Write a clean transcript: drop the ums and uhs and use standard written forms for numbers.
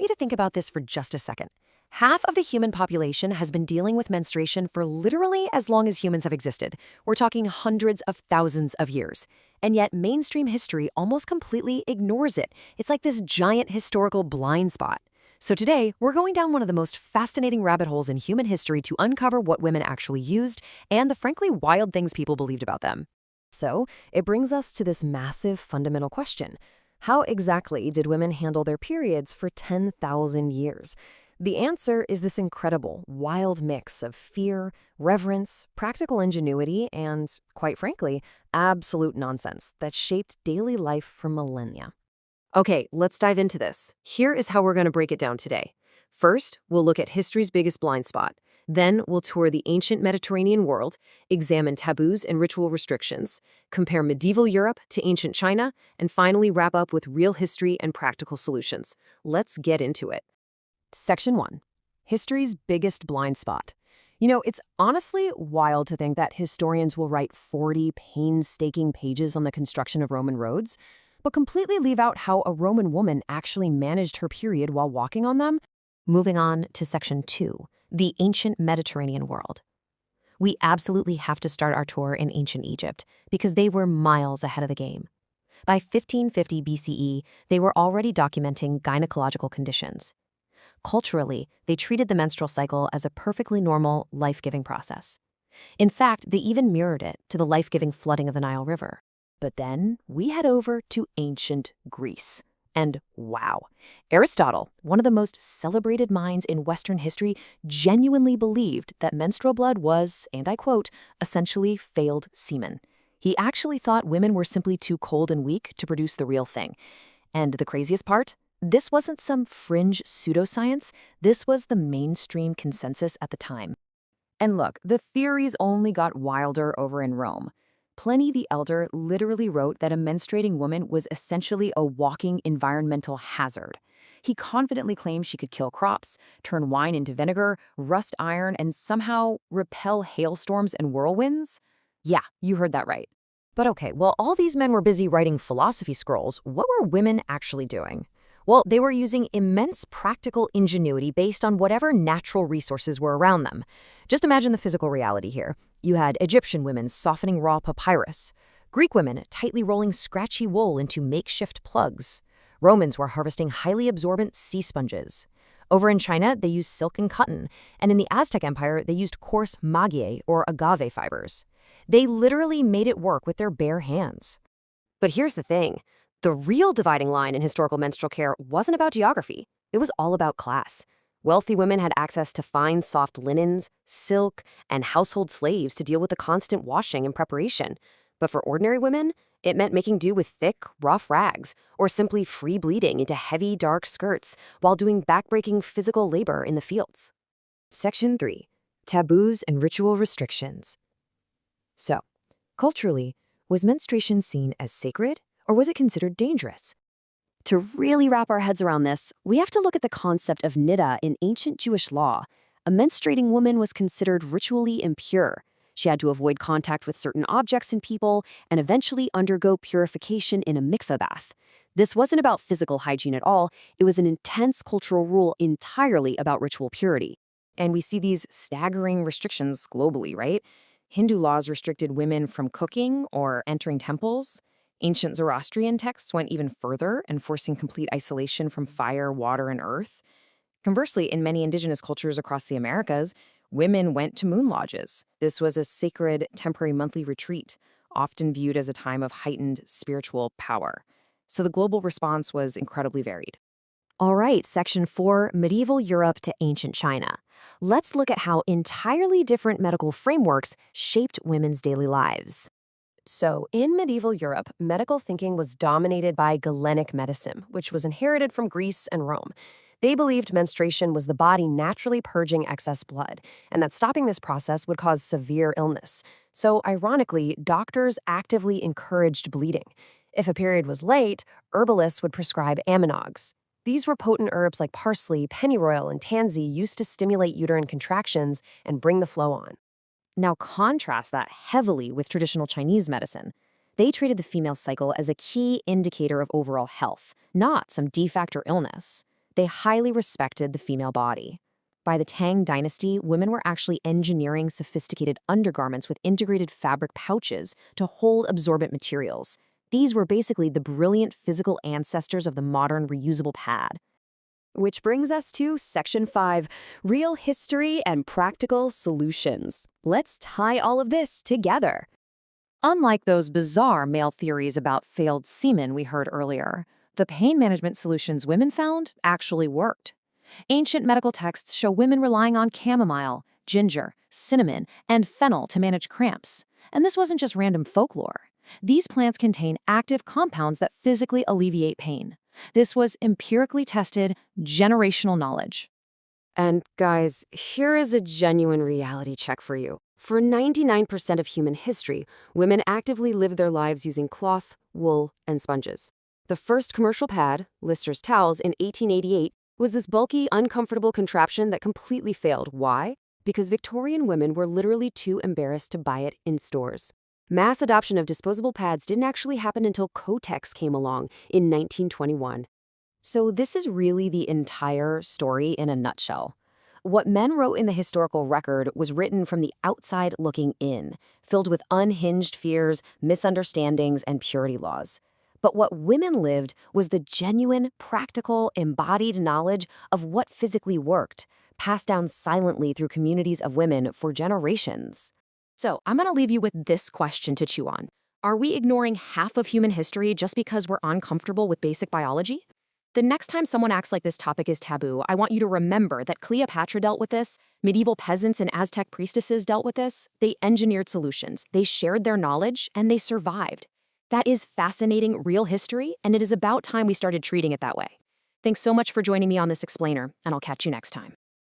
you to think about this for just a second. Half of the human population has been dealing with menstruation for literally as long as humans have existed. We're talking hundreds of thousands of years. And yet mainstream history almost completely ignores it. It's like this giant historical blind spot. So today, we're going down one of the most fascinating rabbit holes in human history to uncover what women actually used and the frankly wild things people believed about them. So, it brings us to this massive fundamental question. How exactly did women handle their periods for 10,000 years? The answer is this incredible, wild mix of fear, reverence, practical ingenuity, and, quite frankly, absolute nonsense that shaped daily life for millennia. Okay, let's dive into this. Here is how we're going to break it down today. First, we'll look at history's biggest blind spot. Then, we'll tour the ancient Mediterranean world, examine taboos and ritual restrictions, compare medieval Europe to ancient China, and finally wrap up with real history and practical solutions. Let's get into it. Section 1. History's biggest blind spot. It's honestly wild to think that historians will write 40 painstaking pages on the construction of Roman roads, but completely leave out how a Roman woman actually managed her period while walking on them. Moving on to Section 2, the ancient Mediterranean world. We absolutely have to start our tour in ancient Egypt because they were miles ahead of the game. By 1550 BCE, they were already documenting gynecological conditions. Culturally, they treated the menstrual cycle as a perfectly normal, life-giving process. In fact, they even mirrored it to the life-giving flooding of the Nile River. But then we head over to ancient Greece. And wow, Aristotle, one of the most celebrated minds in Western history, genuinely believed that menstrual blood was, and I quote, essentially failed semen. He actually thought women were simply too cold and weak to produce the real thing. And the craziest part? This wasn't some fringe pseudoscience. This was the mainstream consensus at the time. And look, the theories only got wilder over in Rome. Pliny the Elder literally wrote that a menstruating woman was essentially a walking environmental hazard. He confidently claimed she could kill crops, turn wine into vinegar, rust iron, and somehow repel hailstorms and whirlwinds. Yeah, you heard that right. But okay, while all these men were busy writing philosophy scrolls, what were women actually doing? Well, they were using immense practical ingenuity based on whatever natural resources were around them. Just imagine the physical reality here. You had Egyptian women softening raw papyrus, Greek women tightly rolling scratchy wool into makeshift plugs. Romans were harvesting highly absorbent sea sponges. Over in China, they used silk and cotton, and in the Aztec Empire, they used coarse maguey or agave fibers. They literally made it work with their bare hands. But here's the thing. The real dividing line in historical menstrual care wasn't about geography. It was all about class. Wealthy women had access to fine, soft linens, silk, and household slaves to deal with the constant washing and preparation. But for ordinary women, it meant making do with thick, rough rags, or simply free bleeding into heavy, dark skirts while doing backbreaking physical labor in the fields. Section 3. Taboos and ritual restrictions. So, culturally, was menstruation seen as sacred? Or was it considered dangerous? To really wrap our heads around this, we have to look at the concept of niddah in ancient Jewish law. A menstruating woman was considered ritually impure. She had to avoid contact with certain objects and people and eventually undergo purification in a mikveh bath. This wasn't about physical hygiene at all. It was an intense cultural rule entirely about ritual purity. And we see these staggering restrictions globally, right? Hindu laws restricted women from cooking or entering temples. Ancient Zoroastrian texts went even further, enforcing complete isolation from fire, water, and earth. Conversely, in many indigenous cultures across the Americas, women went to moon lodges. This was a sacred, temporary monthly retreat, often viewed as a time of heightened spiritual power. So the global response was incredibly varied. All right, Section 4, Medieval Europe to Ancient China. Let's look at how entirely different medical frameworks shaped women's daily lives. So, in medieval Europe, medical thinking was dominated by Galenic medicine, which was inherited from Greece and Rome. They believed menstruation was the body naturally purging excess blood, and that stopping this process would cause severe illness. So, ironically, doctors actively encouraged bleeding. If a period was late, herbalists would prescribe aminogs. These were potent herbs like parsley, pennyroyal, and tansy used to stimulate uterine contractions and bring the flow on. Now contrast that heavily with traditional Chinese medicine. They treated the female cycle as a key indicator of overall health, not some defect or illness. They highly respected the female body. By the Tang Dynasty, women were actually engineering sophisticated undergarments with integrated fabric pouches to hold absorbent materials. These were basically the brilliant physical ancestors of the modern reusable pad. Which brings us to Section 5, Real History and Practical Solutions. Let's tie all of this together. Unlike those bizarre male theories about failed semen we heard earlier, the pain management solutions women found actually worked. Ancient medical texts show women relying on chamomile, ginger, cinnamon, and fennel to manage cramps. And this wasn't just random folklore. These plants contain active compounds that physically alleviate pain. This was empirically tested, generational knowledge. And guys, here is a genuine reality check for you. For 99% of human history, women actively lived their lives using cloth, wool, and sponges. The first commercial pad, Lister's towels, in 1888, was this bulky, uncomfortable contraption that completely failed. Why? Because Victorian women were literally too embarrassed to buy it in stores. Mass adoption of disposable pads didn't actually happen until Kotex came along in 1921. So this is really the entire story in a nutshell. What men wrote in the historical record was written from the outside looking in, filled with unhinged fears, misunderstandings, and purity laws. But what women lived was the genuine, practical, embodied knowledge of what physically worked, passed down silently through communities of women for generations. So I'm going to leave you with this question to chew on. Are we ignoring half of human history just because we're uncomfortable with basic biology? The next time someone acts like this topic is taboo, I want you to remember that Cleopatra dealt with this, medieval peasants and Aztec priestesses dealt with this, they engineered solutions, they shared their knowledge, and they survived. That is fascinating, real history, and it is about time we started treating it that way. Thanks so much for joining me on this explainer, and I'll catch you next time.